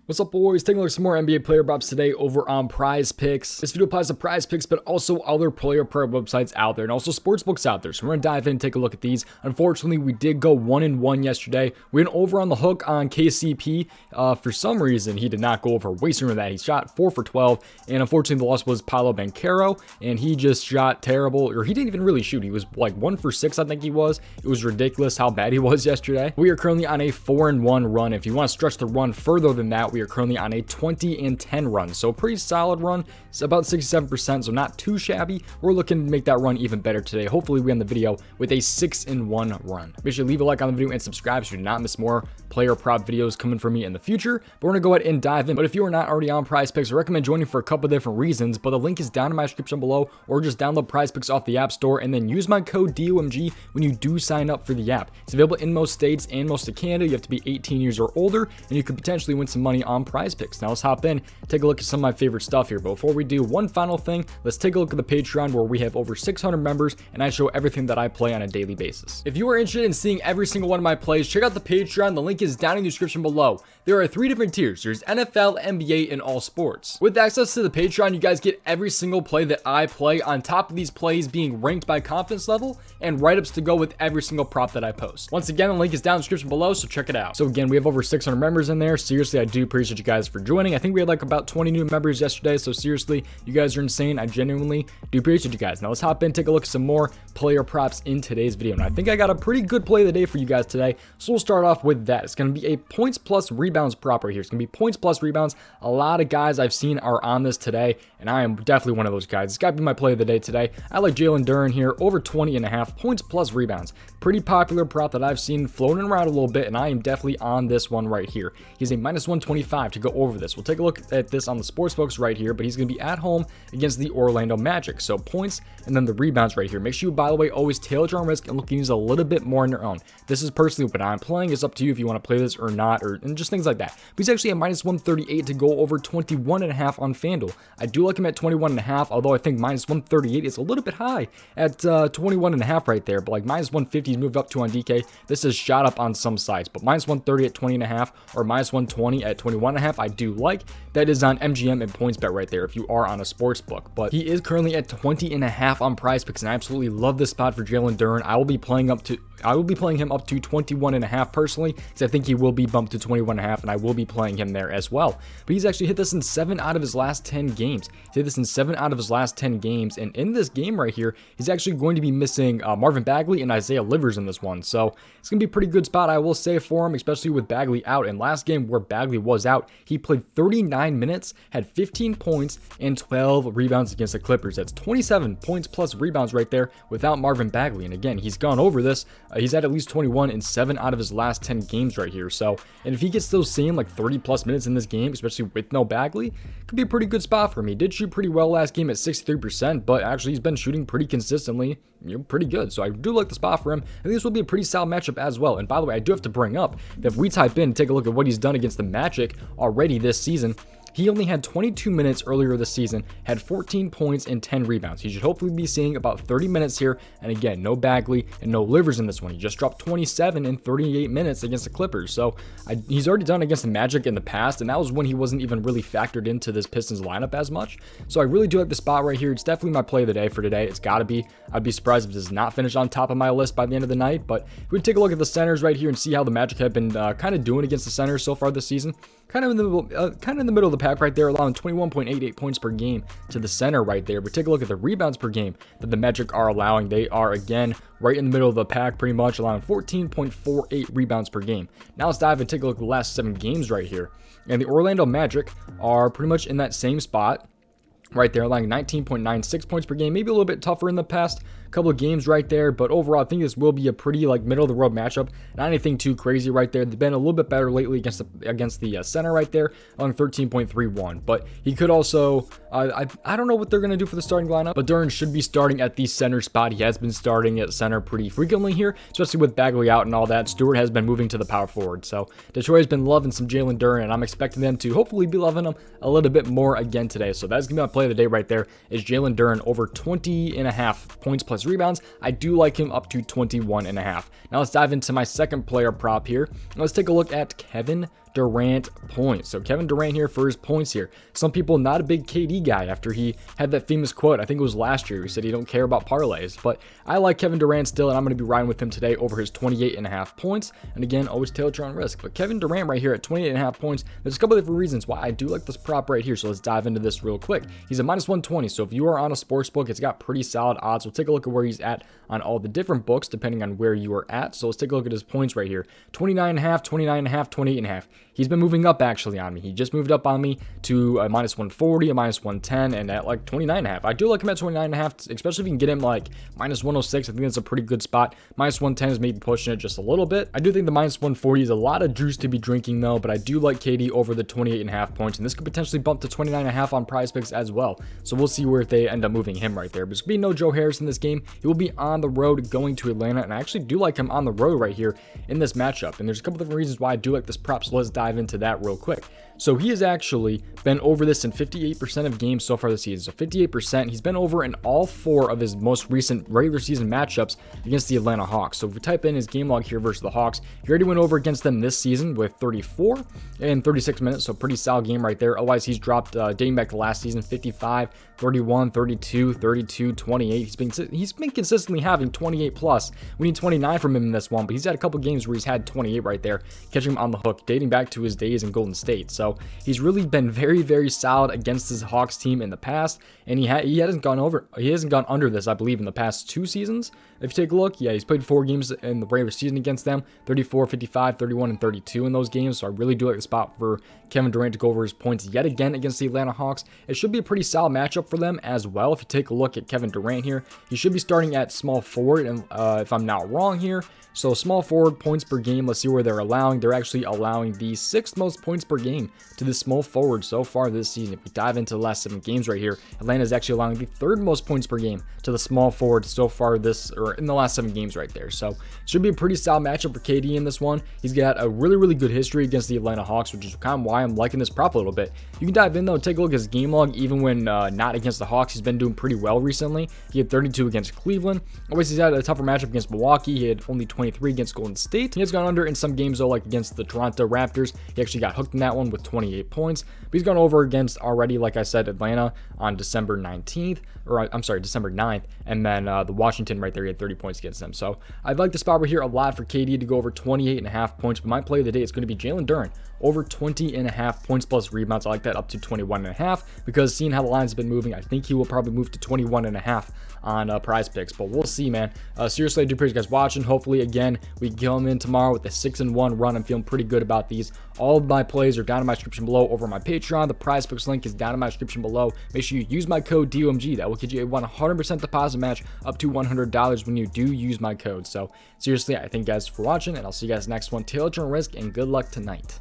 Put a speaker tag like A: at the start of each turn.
A: What's up, boys? Taking a look at some more NBA player props today over on PrizePicks. This video applies to PrizePicks, but also other player prop websites out there and also sportsbooks out there. So we're gonna dive in and take a look at these. Unfortunately, we did go 1-1 yesterday. We went over on the hook on KCP. For some reason, he did not go over way sooner than that. He shot 4 for 12, and unfortunately, the loss was Paolo Banchero, and he just shot terrible, or he didn't even really shoot. He was like 1 for 6, I think he was. It was ridiculous how bad he was yesterday. We are currently on a 4-1 run. If you want to stretch the run further than that, we are currently on a 20-10 run, so a pretty solid run. It's about 67%, so not too shabby. We're looking to make that run even better today. Hopefully we end the video with a 6-1 run. Make sure to leave a like on the video and subscribe so you do not miss more player prop videos coming from me in the future. But we're gonna go ahead and dive in. But if you are not already on PrizePicks, I recommend joining for a couple different reasons, but the link is down in my description below, or just download PrizePicks off the App Store and then use my code DOMG when you do sign up for the app. It's available in most states and most of Canada. You have to be 18 years or older, and you could potentially win some money on PrizePicks. Now let's hop in, take a look at some of my favorite stuff here. But before we do, one final thing, let's take a look at the Patreon, where we have over 600 members and I show everything that I play on a daily basis. If you are interested in seeing every single one of my plays, check out the Patreon. The link is down in the description below. There are 3 different tiers. There's NFL, NBA, and all sports. With access to the Patreon, you guys get every single play that I play, on top of these plays being ranked by confidence level and write-ups to go with every single prop that I post. Once again, the link is down in the description below, so check it out. So again, we have over 600 members in there. Seriously, I do appreciate you guys for joining. I think we had like about 20 new members yesterday, so seriously, you guys are insane. I genuinely do appreciate you guys. Now let's hop in, take a look at some more player props in today's video. And I think I got a pretty good play of the day for you guys today, so we'll start off with that. It's going to be a points plus rebounds prop right here. It's going to be points plus rebounds. A lot of guys I've seen are on this today, and I am definitely one of those guys. It's got to be my play of the day today. I like Jalen Duren here, over 20.5 points plus rebounds. Pretty popular prop that I've seen floating around a little bit, and I am definitely on this one right here. He's a minus 125 to go over this. We'll take a look at this on the sportsbooks right here, but he's going to be at home against the Orlando Magic. So points and then the rebounds right here. Make sure you, by the way, always tail your own risk and look to use a little bit more on your own. This is personally what I'm playing. It's up to you if you want to play this or not, and just things like that. But he's actually a minus 138 to go over 21.5 on FanDuel. I do like him at 21.5, although I think minus 138 is a little bit high at 21.5 right there. But like minus 150 he's moved up to on DK. This has shot up on some sites, but minus 130 at 20.5 or minus 120 at 21.5, I do like. That is on MGM and PointsBet right there if you are on a sports book. But he is currently at 20.5 on PrizePicks, and I absolutely love this spot for Jalen Duren. I will be playing him up to 21.5 personally, because I think he will be bumped to 21.5, and I will be playing him there as well. But he's actually hit this in 7 out of his last 10 games. He's hit this in 7 out of his last 10 games, and in this game right here, he's actually going to be missing Marvin Bagley and Isaiah Livers in this one. So it's going to be a pretty good spot, I will say, for him, especially with Bagley out. And last game where Bagley was out, he played 39 minutes, had 15 points and 12 rebounds against the Clippers. That's 27 points plus rebounds right there without Marvin Bagley. And again, he's gone over this. He's had at least 21 in 7 out of his last 10 games right here. So, and if he gets those same like 30 plus minutes in this game, especially with no Bagley, could be a pretty good spot for him. He did shoot pretty well last game at 63%, but actually he's been shooting pretty consistently, pretty good. So I do like the spot for him. I think this will be a pretty solid matchup as well. And by the way, I do have to bring up that if we type in and take a look at what he's done against the Magic already this season, he only had 22 minutes earlier this season, had 14 points and 10 rebounds. He should hopefully be seeing about 30 minutes here. And again, no Bagley and no Livers in this one. He just dropped 27 in 38 minutes against the Clippers. So he's already done against the Magic in the past, and that was when he wasn't even really factored into this Pistons lineup as much. So I really do like the spot right here. It's definitely my play of the day for today. It's got to be. I'd be surprised if it does not finish on top of my list by the end of the night. But if we take a look at the centers right here and see how the Magic have been kind of doing against the centers so far this season. Kind of in the middle of the pack right there, allowing 21.88 points per game to the center right there. But take a look at the rebounds per game that the Magic are allowing. They are, again, right in the middle of the pack pretty much, allowing 14.48 rebounds per game. Now let's dive and take a look at the last 7 games right here. And the Orlando Magic are pretty much in that same spot right there, allowing 19.96 points per game. Maybe a little bit tougher in the past couple of games right there, but overall I think this will be a pretty like middle of the road matchup. Not anything too crazy right there. They've been a little bit better lately against the center right there, on 13.31. But he could also I don't know what they're gonna do for the starting lineup, but Duren should be starting at the center spot. He has been starting at center pretty frequently here, especially with Bagley out and all that. Stewart has been moving to the power forward, so Detroit has been loving some Jalen Duren, and I'm expecting them to hopefully be loving him a little bit more again today. So that's gonna be my play of the day right there, is Jalen Duren over 20.5 points plus rebounds. I do like him up to 21.5. Now let's dive into my second player prop here. Let's take a look at Kevin Durant points. So Kevin Durant here for his points here. Some people not a big KD guy after he had that famous quote, I think it was last year, he said he don't care about parlays, but I like Kevin Durant still, and I'm going to be riding with him today over his 28.5 points. And again, always tail your own risk. But Kevin Durant right here at 28.5 points, there's a couple of different reasons why I do like this prop right here. So let's dive into this real quick. He's a -120. So if you are on a sports book, it's got pretty solid odds. We'll take a look at where he's at on all the different books, depending on where you are at. So let's take a look at his points right here. 29.5, 29.5, 28.5. He's been moving up actually on me. He just moved up on me to a -140, a -110, and at like 29.5. I do like him at 29.5, especially if you can get him like -106. I think that's a pretty good spot. -110 is maybe pushing it just a little bit. I do think the -140 is a lot of juice to be drinking though, but I do like KD over the 28.5 points, and this could potentially bump to 29.5 on PrizePicks as well. So we'll see where they end up moving him right there. But there's going to be no Joe Harris in this game. He will be on the road going to Atlanta, and I actually do like him on the road right here in this matchup. And there's a couple different reasons why I do like this prop, so let's dive into that real quick. So he has actually been over this in 58% of games so far this season. So 58%. He's been over in all 4 of his most recent regular season matchups against the Atlanta Hawks. So if we type in his game log here versus the Hawks, he already went over against them this season with 34 in 36 minutes. So pretty solid game right there. Otherwise, he's dropped dating back to last season, 55, 31, 32, 32, 28. He's been consistently having 28 plus. We need 29 from him in this one, but he's had a couple games where he's had 28 right there, catching him on the hook, dating back to his days in Golden State. So he's really been very, very solid against his Hawks team in the past, and he hasn't gone under this, I believe, in the past 2 seasons. If you take a look, yeah, he's played 4 games in the regular season against them, 34, 55, 31, and 32 in those games. So I really do like the spot for Kevin Durant to go over his points yet again against the Atlanta Hawks. It should be a pretty solid matchup for them as well. If you take a look at Kevin Durant here, he should be starting at small forward, and if I'm not wrong here. So small forward points per game, let's see where they're allowing. They're actually allowing the 6th most points per game to the small forward so far this season. If we dive into the last 7 games right here, Atlanta is actually allowing the 3rd most points per game to the small forward so far in the last 7 games right there. So it should be a pretty solid matchup for KD in this one. He's got a really, really good history against the Atlanta Hawks, which is kind of why I'm liking this prop a little bit. You can dive in though, take a look at his game log. Even when not against the Hawks, he's been doing pretty well recently. He had 32 against Cleveland. Always he's had a tougher matchup against Milwaukee. He had only 23 against Golden State. He has gone under in some games though, like against the Toronto Raptors. He actually got hooked in that one with 28 points. But he's gone over against already, like I said, Atlanta on December 19th, or I'm sorry, December 9th, and then the Washington right there, he had 30 points against them. So I'd like the spot right here a lot for KD to go over 28.5 points, but my play of the day is going to be Jalen Duren over 20.5 points plus rebounds. I like that up to 21.5 because seeing how the lines have been moving, I think he will probably move to 21.5 on PrizePicks, but we'll see, man. Seriously, I do appreciate you guys watching. Hopefully, again, we come in tomorrow with a 6-1 run. I'm feeling pretty good about these. All of my plays are down in my description below over my Patreon. The PrizePicks link is down in my description below. Make sure you use my code DOMG. That will get you a 100% deposit match up to $100 when you do use my code. So seriously, I thank you guys for watching, and I'll see you guys next one. Tail your risk, and good luck tonight.